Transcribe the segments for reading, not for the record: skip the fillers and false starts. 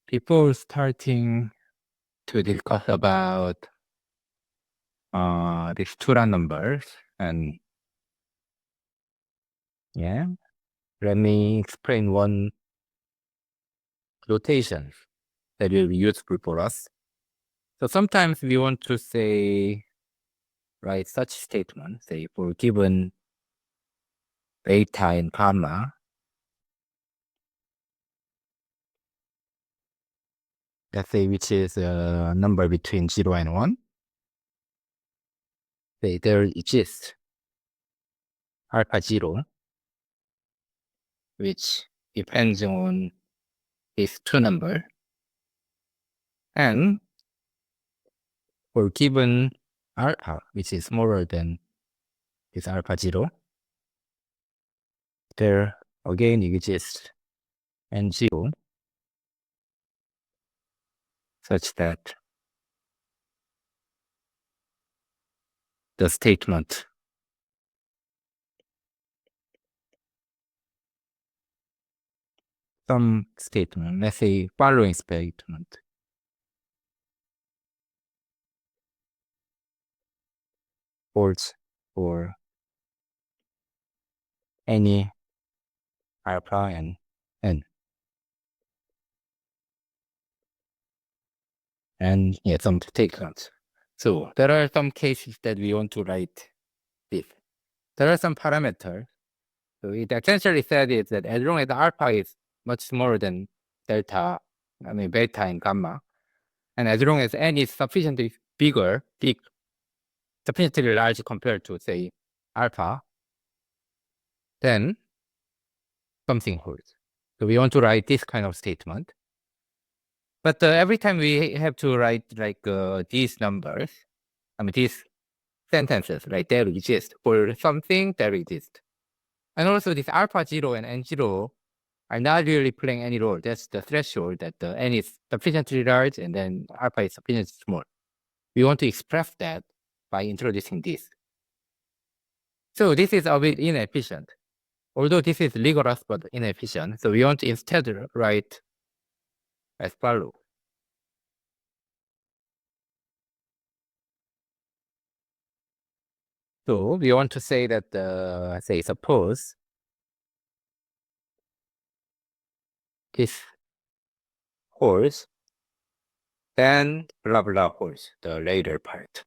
before starting to discuss about these two numbers, and let me explain one notation that will be useful for us. So sometimes we want to write such statement, say for given beta and gamma, let's say which is a number between 0 and 1. Say there exists alpha 0, which depends on these two numbers. And for given alpha, which is smaller than this alpha 0, there again exists n0 such that the statement some statement, let's say following statement, holds for any alpha and n. And some statements. So there are some cases that we want to write this. There are some parameters. So it essentially said is that as long as alpha is much smaller than beta and gamma, and as long as n is sufficiently sufficiently large compared to, say, alpha, then something holds. So we want to write this kind of statement. But every time we have to write like these numbers, these sentences, right, there exist. For something, there exists. And also this alpha 0 and n0 are not really playing any role. That's the threshold that the n is sufficiently large and then alpha is sufficiently small. We want to express that by introducing this. So this is a bit inefficient. Although this is rigorous but inefficient, so we want to instead write as follows. So we want to say that, suppose this holds, then blah blah holds, the later part.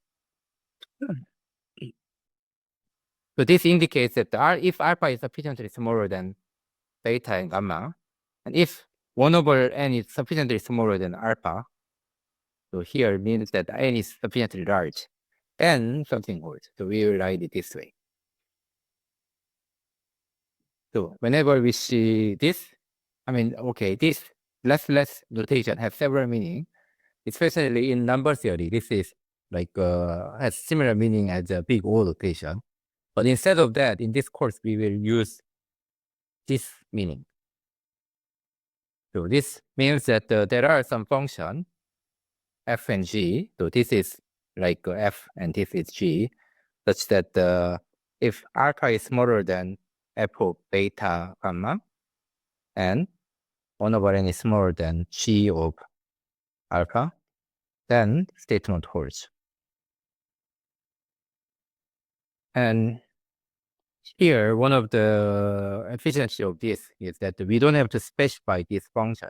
So this indicates that if alpha is sufficiently smaller than beta and gamma, and if 1 over n is sufficiently smaller than alpha, so here means that n is sufficiently large, then something holds. So we will write it this way. So whenever we see this, this less notation has several meanings, especially in number theory. This is like has similar meaning as a big O notation. But instead of that, in this course, we will use this meaning. So this means that there are some function f and g. So this is like f and this is g, such that if alpha is smaller than f of beta gamma, and 1 over n is smaller than g of alpha, then statement holds. And here, one of the efficiency of this is that we don't have to specify this function.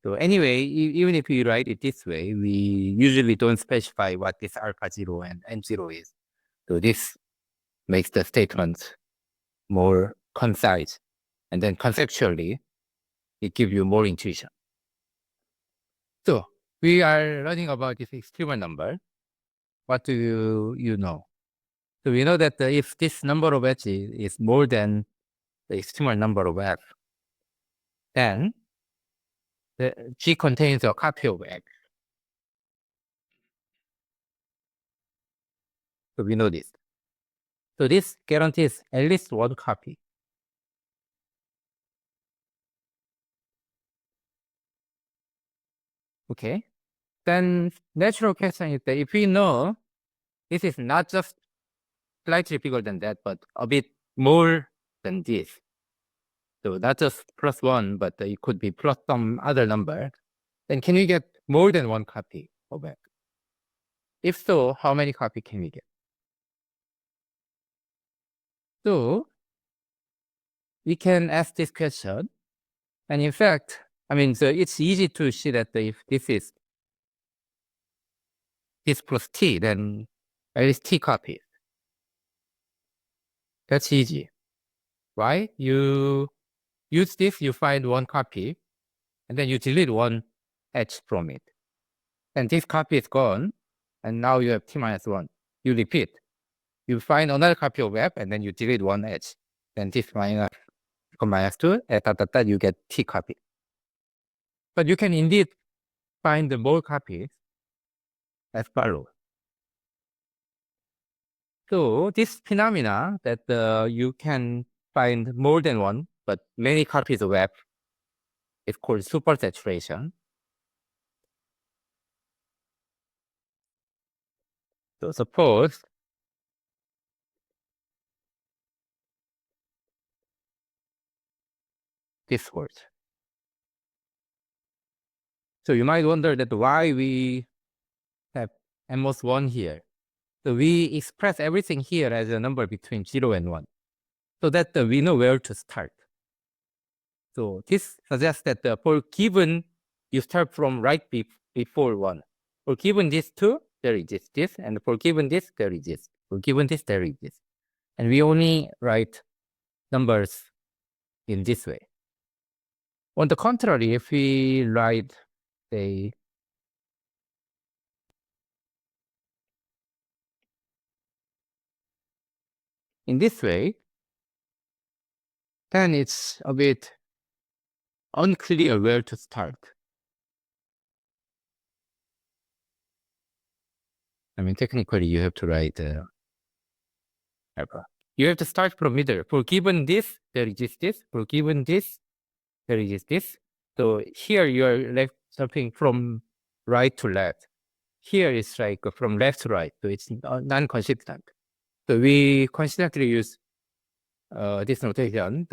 So anyway, even if we write it this way, we usually don't specify what this alpha 0 and n0 is. So this makes the statement more concise. And then conceptually, it gives you more intuition. So we are learning about this extremal number. What do you know? So we know that if this number of edges is more than the extremal number of f, then the G contains a copy of X. So we know this. So this guarantees at least one copy. Okay. Then natural question is that if we know this is not just slightly bigger than that, but a bit more than this, so not just +1, but it could be plus some other number, then can we get more than one copy of F? If so, how many copy can we get? So we can ask this question. And in fact, I mean, so it's easy to see that if this is this plus t, then at least t copies. That's easy. Why? You use this, you find one copy, and then you delete one edge from it. And this copy is gone, and now you have t minus 1. You repeat. You find another copy of F, and then you delete one edge. Then this minus 2, and you get t copy. But you can indeed find the more copies as follows. So this phenomena that you can find more than one, but many copies of F is called supersaturation. So suppose this holds. So you might wonder that why we have almost 1 here. So we express everything here as a number between 0 and 1, so that we know where to start. So this suggests that for given you start from right before 1. For given this 2, there is this, and for given this, there is this. For given this, there is this. And we only write numbers in this way. On the contrary, if we write, say, in this way, then it's a bit unclear where to start. I mean, technically, you have to write alpha. You have to start from middle. For given this, there is this. For given this, there is this. So here you are left something from right to left. Here is like from left to right. So it's non-consistent. So we consistently use this notation,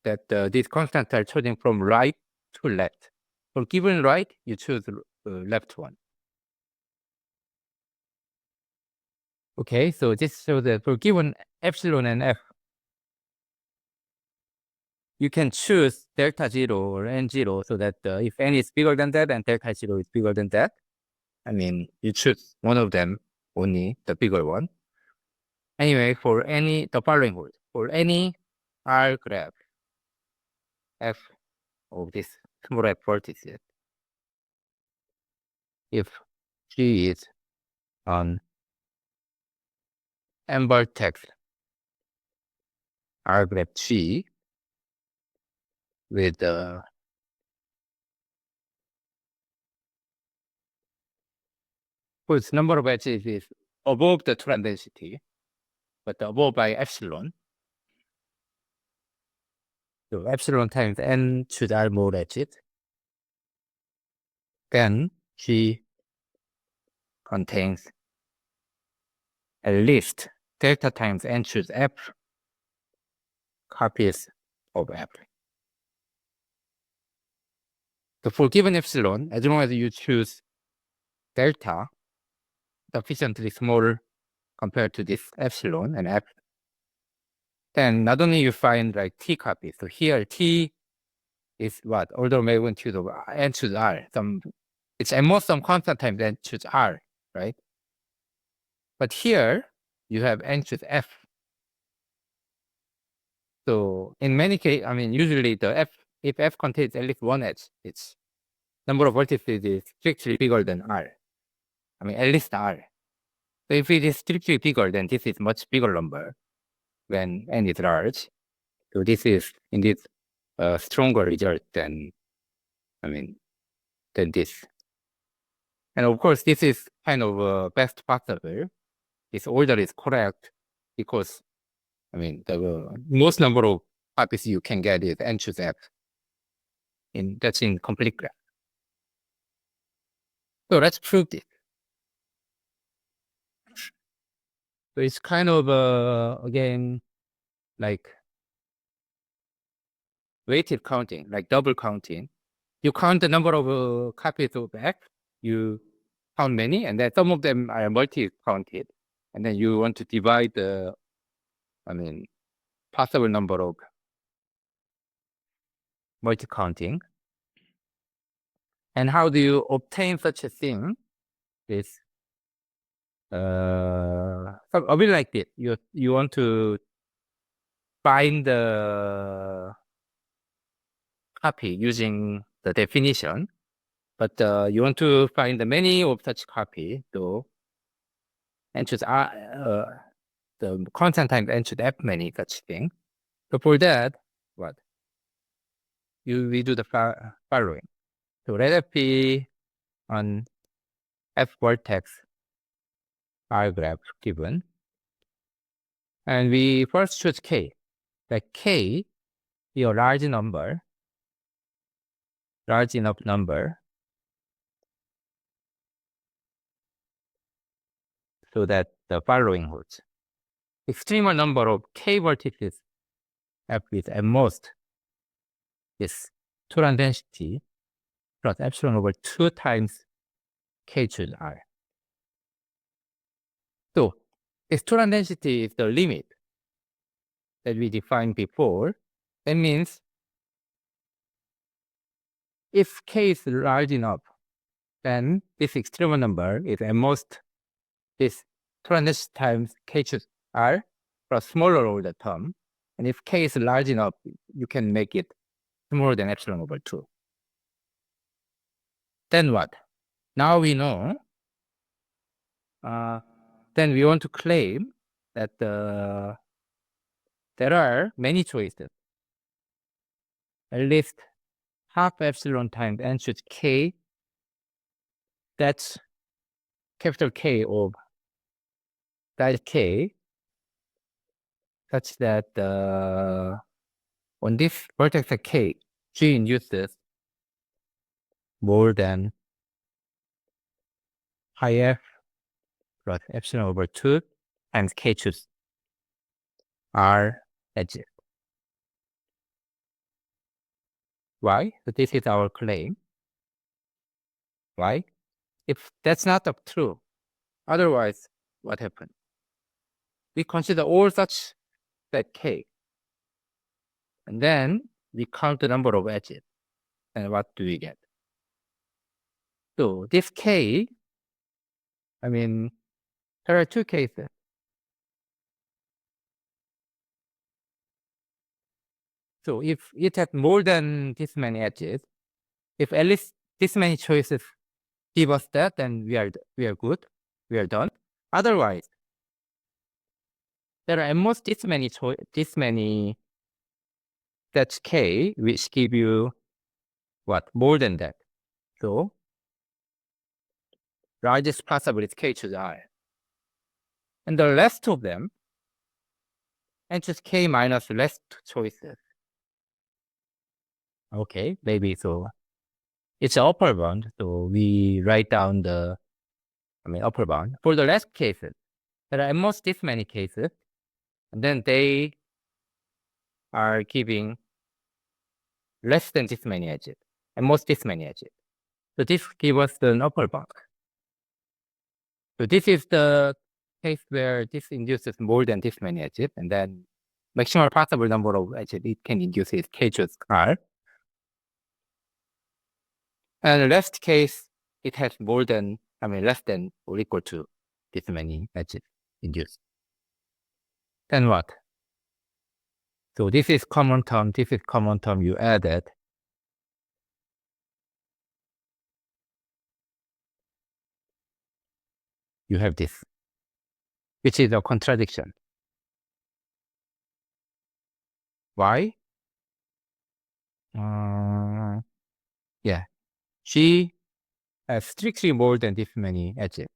that these constants are chosen from right to left. For given right, you choose left one. Okay, so this shows that for given epsilon and f, you can choose delta 0 or n0, so that if n is bigger than that and delta 0 is bigger than that, I mean, you choose one of them, only the bigger one. Anyway, for any, the following holds. For any R graph f of this small f vertices, if G is an m vertex R graph G with whose number of edges is above the Turan density, but above by epsilon. So epsilon times n should are more edges. Then G contains at least delta times n choose f copies of f. So for given epsilon, as long as you choose delta sufficiently small compared to this epsilon and f, then not only you find like t copies. So here t is what? Order of magnitude of n choose r. It's at most some constant times n choose r, right? But here you have n choose f. So in many cases, I mean, usually the f, if f contains at least one edge, its number of vertices is strictly bigger than r. I mean, at least r. So if it is strictly bigger, then this is much bigger number when n is large. So this is indeed a stronger result than, I mean, than this. And of course, this is kind of best possible. This order is correct because, I mean, the most number of copies you can get is n choose f. That's in complete graph. So let's prove this. So it's kind of again like weighted counting, like double counting. You count the number of copies of X, you count many, and then some of them are multi-counted. And then you want to divide the, possible number of multi-counting. And how do you obtain such a thing? Is a bit like this. You want to find the copy using the definition, but you want to find the many of such copy, so and choose the constant times and choose f many such thing. So for that, we do the following. So let f be an f vertex bar graph given, and we first choose k. Like k be a large enough number, so that the following holds. Extremal number of k vertices f with at most is Touran density plus epsilon over 2 times k choose r. So this Touran density is the limit that we defined before. That means if k is large enough, then this extremal number is at most this Touran density times k choose r plus smaller order term. And if k is large enough, you can make it smaller than epsilon over 2. Then what? Now we know. Then we want to claim that there are many choices. At least half epsilon times n choose k. That's capital K of size k, such that on this vertex of k, G induces more than pi f plus epsilon over 2 times k choose r edges. Why? So this is our claim. Why? If that's not true, otherwise, what happened? We consider all such set k, and then we count the number of edges, and what do we get? So this k, there are two cases. So if it has more than this many edges, if at least this many choices give us that, then we are good. We are done. Otherwise, there are at most this many that's k, which give you more than that. So largest possible is k choose r. And the rest of them, and just k minus less choices. Okay, maybe so. It's upper bound, so we write down the upper bound. For the last cases, there are at most this many cases, and then they are giving less than this many edges, at most this many edges. So this gives us the upper bound. So this is the case where this induces more than this many edges, and then maximum possible number of edges it can induce is k choose r. And the last case, it has less than or equal to this many edges induced. Then what? So this is common term, this is common term, you add it. You have this, which is a contradiction. Why? Yeah, G has strictly more than this many edges.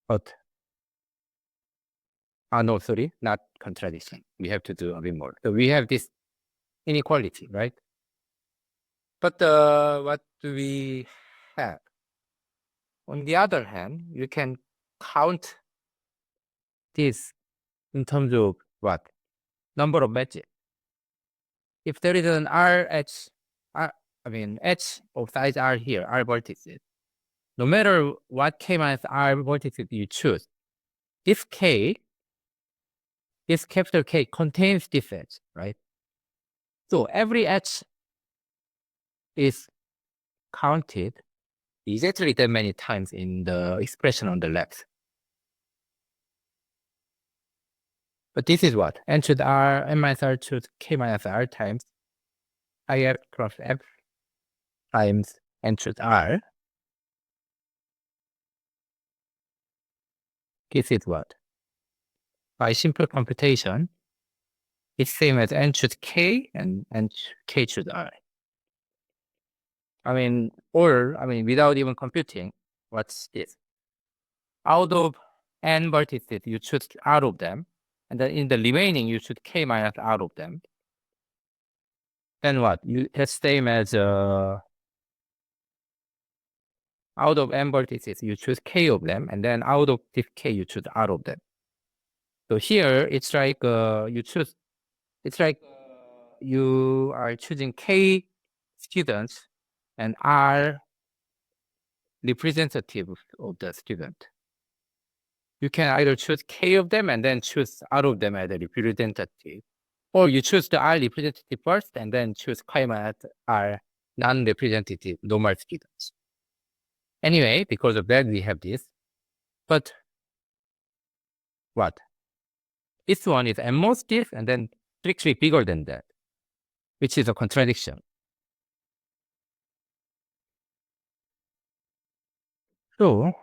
But, no, sorry, not contradiction. We have to do a bit more. So we have this inequality, right? But what do we have? On the other hand, you can count this in terms of number of matches. if there is an RH, H of size R here, R vertices, no matter what K minus R vertices you choose, this K, this capital K contains this H, right? So every H is counted exactly that many times in the expression on the left. But this is what? N choose R, N minus R choose K minus R times IF cross F times N choose R. This is what? By simple computation, it's same as N choose K and K choose R. Without even computing, what's this? Out of N vertices, you choose out of them. And then in the remaining, you choose K minus out of them. Then what? That's same as out of N vertices, you choose K of them. And then out of this K, you choose out of them. So here, it's like you are choosing K students and R representative of the student. You can either choose K of them and then choose out of them as a representative. Or you choose the R representative first and then choose K minus R non-representative normal students. Anyway, because of that, we have this. But what? This one is almost this and then strictly bigger than that, which is a contradiction. So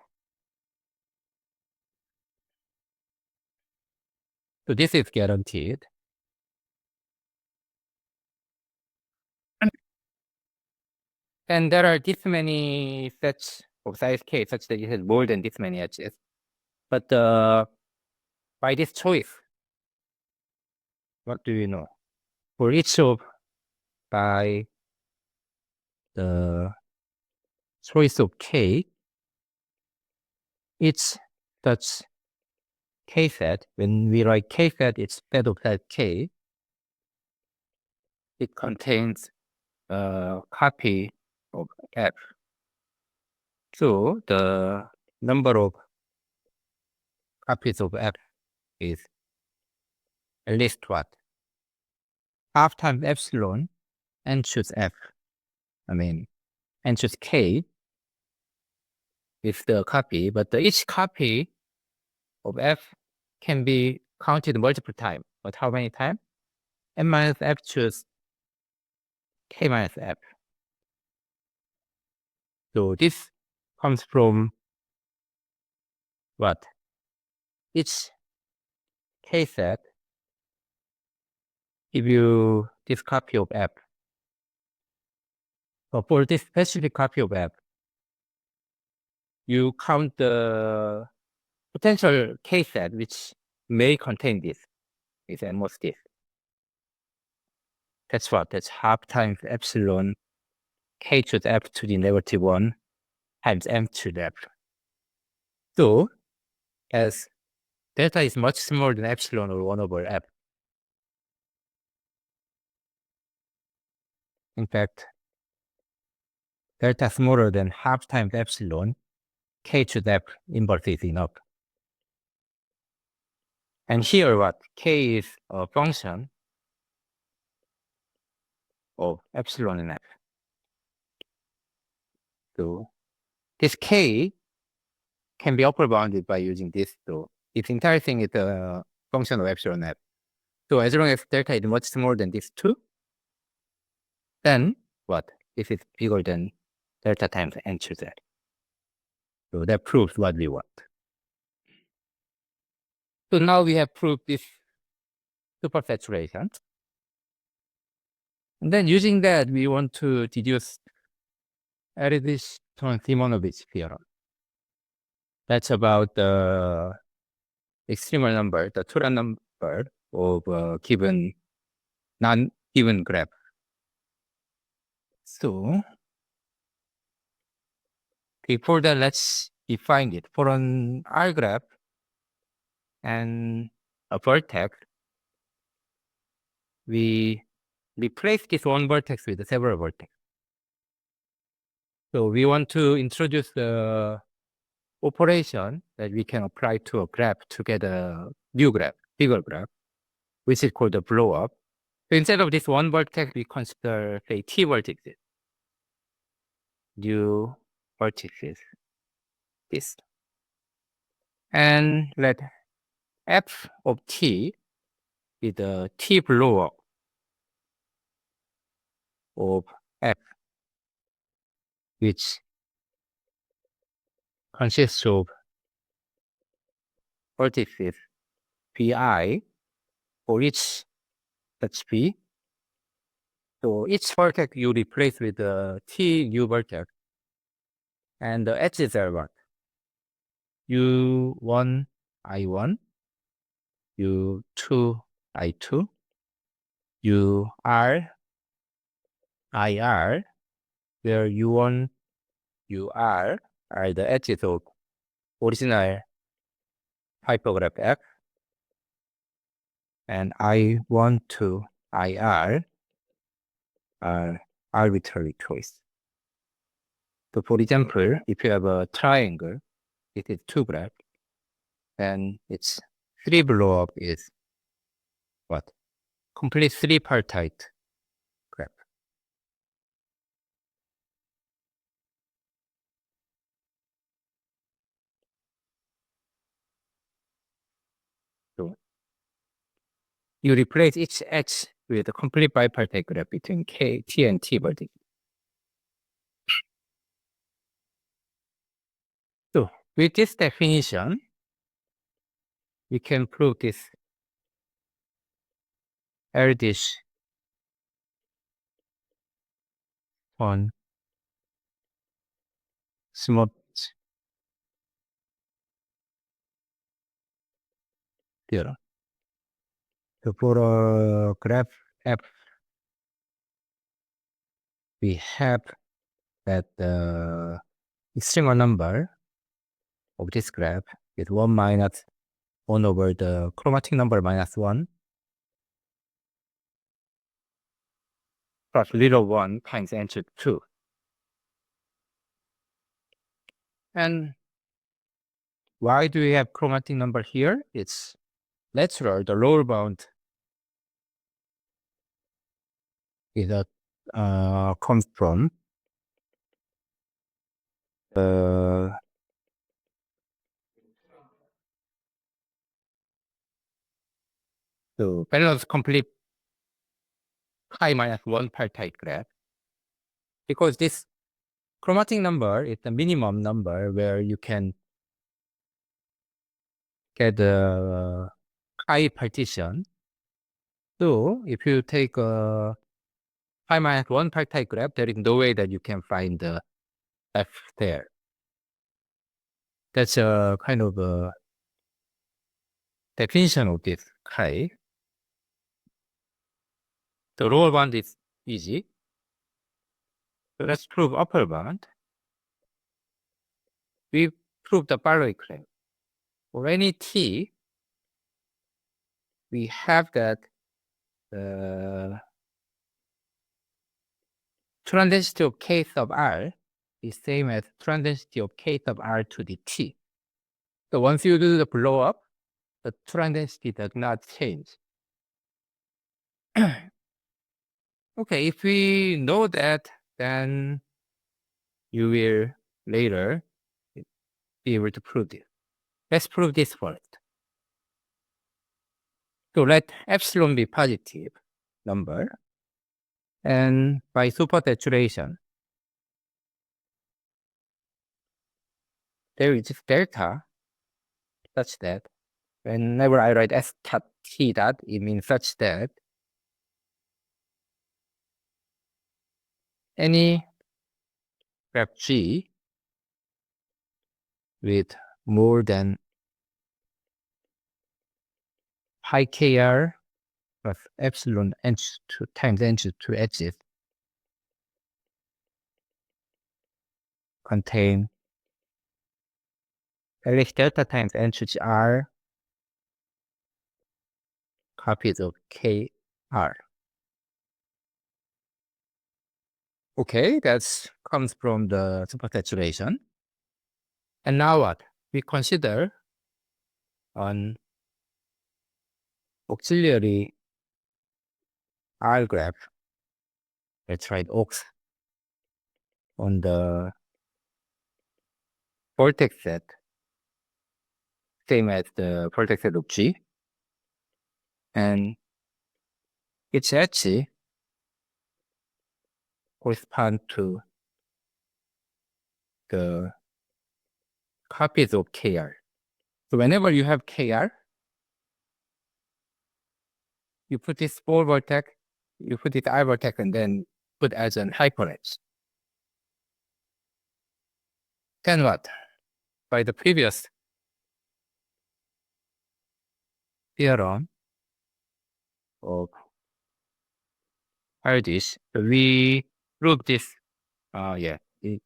this is guaranteed. And there are this many sets of size K such that it has more than this many edges. But by this choice, what do you know? For each of by the choice of K, each such K set, when we write K set, it's set of set K. It contains a copy of F. So the number of copies of F is at least what? Half times epsilon and choose F. And choose K is the copy, but each copy of F can be counted multiple times. But how many times? N minus F choose K minus F. So this comes from what? Each K set give you this copy of F. So for this specific copy of F, you count the potential K set which may contain this. It's almost this. That's what? That's half times epsilon K to the F to the negative 1 times M to the F. So as delta is much smaller than epsilon or 1 over F. In fact, delta smaller than half times epsilon, K to the F inverse is enough. And here what? K is a function of epsilon and F. So this K can be upper bounded by using this. So this entire thing is a function of epsilon F. So as long as delta is much smaller than this 2, then what? This is bigger than delta times N to Z. So that proves what we want. So now we have proved this supersaturation. And then using that, we want to deduce Erdos-Stone-Simonovits theorem. That's about the extremal number, the theorem number of a given non-given graph. So before that, let's define it. For an R graph and a vertex, we replace this one vertex with several vertex. So we want to introduce the operation that we can apply to a graph to get a new graph, bigger graph, which is called the blow up. So instead of this one vertex, we consider, say, t vertices. New vertices, this. And let f of t be the t blow up of f, which consists of vertices vi for each such v. So each vertex you replace with the t new vertex, and the edges are what? u1, i1, u2, i2, ur, ir, where u1, ur are the edges of original hypergraph F, and I1 to IR are arbitrary choice. So for example, if you have a triangle, it is two graphs, and its three blow up is what? Complete three-partite graph. So you replace each edge with a complete bipartite graph between K, T, and T vertex. So with this definition, we can prove this Erdos-Stone-Simonovits theorem. So for a graph F, we have that the extremal number of this graph is 1 minus 1 over the chromatic number minus 1 plus little 1 times n to 2. And why do we have chromatic number here? It's natural. The lower bound is comes from the balance complete pi minus 1 partite graph, because this chromatic number is the minimum number where you can get the pi partition. So if you take a pi minus 1 partite graph, there is no way that you can find the f there. That's a kind of a definition of this chi. The lower bound is easy. So let's prove upper bound. We prove the following claim. For any t, we have that the Turn density of k sub r is same as turn density of k sub r to the t. So once you do the blow up, the turn density does not change. Okay, if we know that, then you will later be able to prove this. Let's prove this first. So let epsilon be positive number, and by supersaturation, there is delta such that whenever I write s cat t dot, it means such that any graph G with more than pi kr plus epsilon n2 times n2 edges contain at least delta times n2 copies of kr. Okay, that comes from the supersaturation. And now what? We consider an auxiliary R graph. Let's write aux on the vertex set, same as the vertex set of G. And its edge correspond to the copies of KR. So whenever you have KR, you put this 4 vertex, you put this I vertex, and then put as an hyperedge. Then what? By the previous theorem of Erdos, we proved this.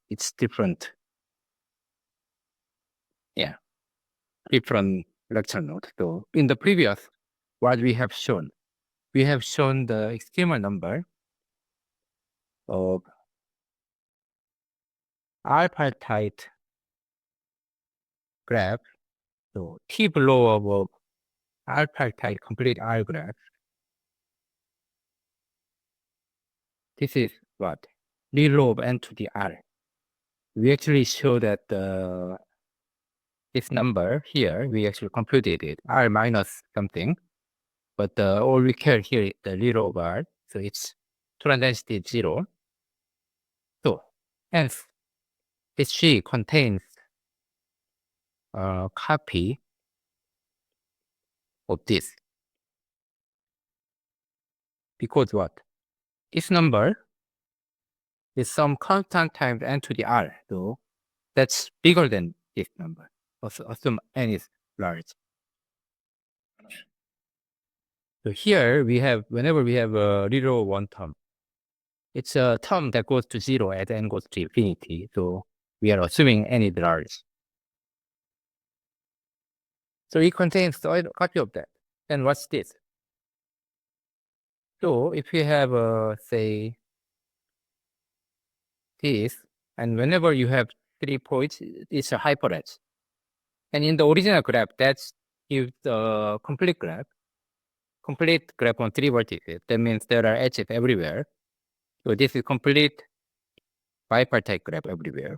It's different. Yeah, different lecture note. So in the previous, what we have shown the extremal number of R-partite graph. So T below of R-partite complete R graph. This is what? Reload n to the R. We actually show that this number here, we actually computed it, R minus something. But all we care here is the little of R. So its total density is 0. So hence, this G contains a copy of this. Because what? This number is some constant times n to the R. So that's bigger than this number. Also assume n is large. So here we have, whenever we have a little one term, it's a term that goes to 0 as n goes to infinity. So we are assuming n is large. So it contains a copy of that. And what's this? So if you have, say, this, and whenever you have 3 points, it's a hyperedge. And in the original graph, that's gives a complete graph on 3 vertices. That means there are edges everywhere. So this is complete bipartite graph everywhere.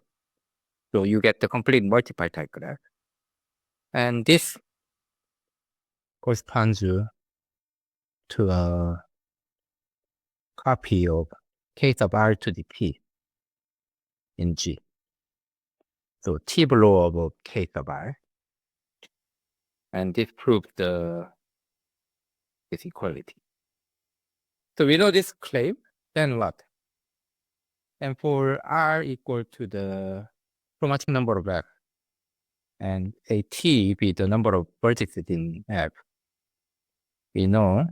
So you get the complete multipartite graph. And this corresponds to a copy of k sub R to the P in G. So T below of k sub R. And this proves this equality. So we know this claim, then what? And for R equal to the chromatic number of F, and say T be the number of vertices in F, we know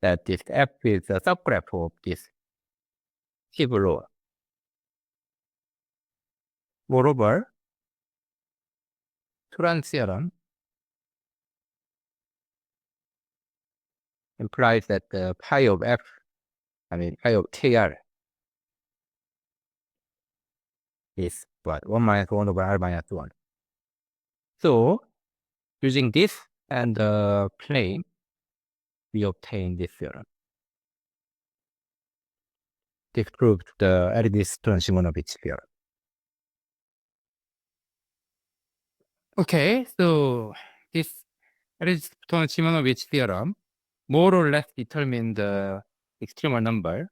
that this F is a subgraph of this T below. Moreover, Turan's theorem implies that the pi of F, pi of KR is what? 1 minus 1 over R minus 1. So, using this and the plane, we obtain this theorem. This proves the Erdos-Stone-Simonovits theorem. Okay, so this Erdos-Stone-Simonovits theorem more or less determine the extremal number.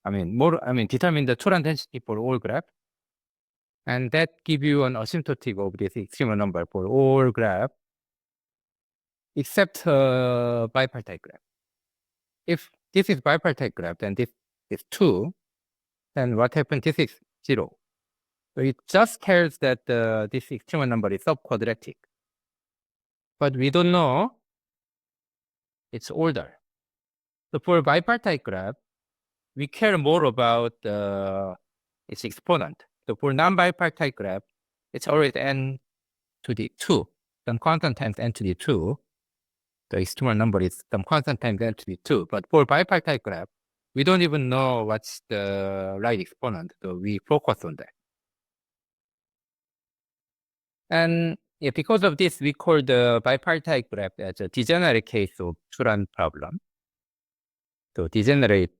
Determine the total density for all graph. And that give you an asymptotic of this extremal number for all graph, except bipartite graph. If this is bipartite graph, then this is 2, then what happens? This is 0. So it just cares that this extremal number is subquadratic. But we don't know its order. So for bipartite graph, we care more about its exponent. So for non-bipartite graph, it's always n to the 2, some constant times n to the 2. The extremal number is some constant times n to the 2. But for bipartite graph, we don't even know what's the right exponent, so we focus on that. And yeah, because of this, we call the bipartite graph as a degenerate case of Turan problem. So degenerate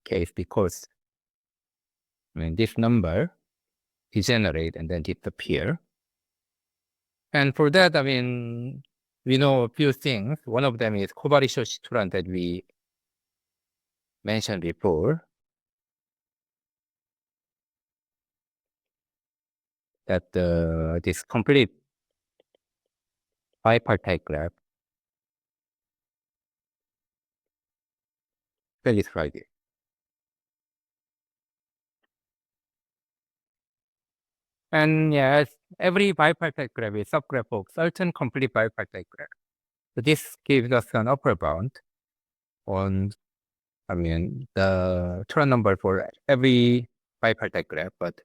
case because this number degenerate and then disappear. And for that, we know a few things. One of them is covariance Turan that we mentioned before. That this complete bipartite graph satisfies it. And yes, every bipartite graph is subgraph of certain complete bipartite graph. So this gives us an upper bound on, the Turan number for every bipartite graph, but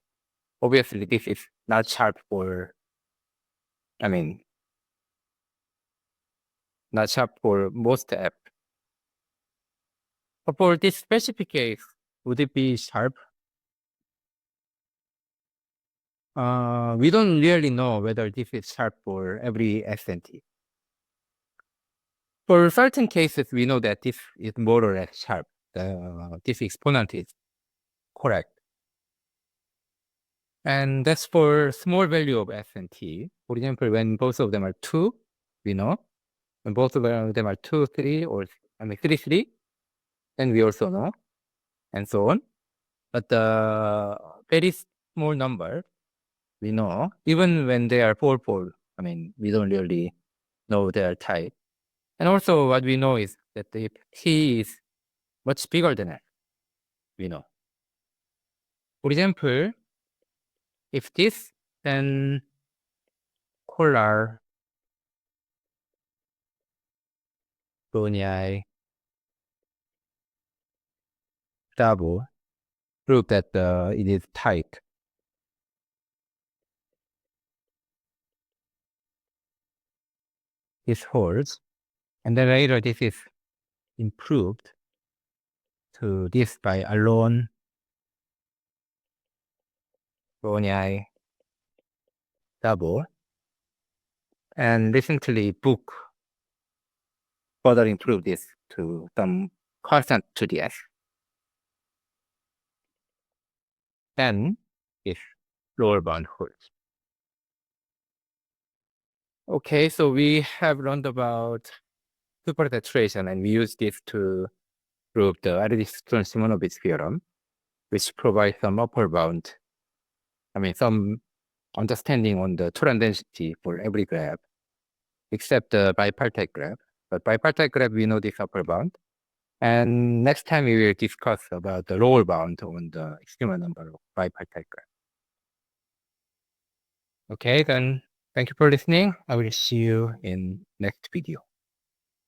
obviously this is not sharp for, not sharp for most F. But for this specific case, would it be sharp? We don't really know whether this is sharp for every S and T. For certain cases, we know that this is more or less sharp. This exponent is correct. And that's for small value of S and T. For example, when both of them are 2, we know. When both of them are 2, 3, or 3, 3, then we also know, and so on. But the very small number, we know, even when they are 4, 4, we don't really know their type. And also what we know is that if T is much bigger than F, we know. For example, if this, then 콜라 Bonyai double prove that it is tight. This holds, and then later this is improved to this by alone Bonyai double, and recently book further improved this to some constant to the S. Then if lower bound holds. Okay, so we have learned about supersaturation, and we use this to prove the Erdos-Stone-Simonovits theorem, which provides some upper bound, some understanding on the Turan density for every graph, except the bipartite graph. But bipartite graph, we know this upper bound. And next time we will discuss about the lower bound on the extremal number of bipartite graph. Okay, then thank you for listening. I will see you in next video.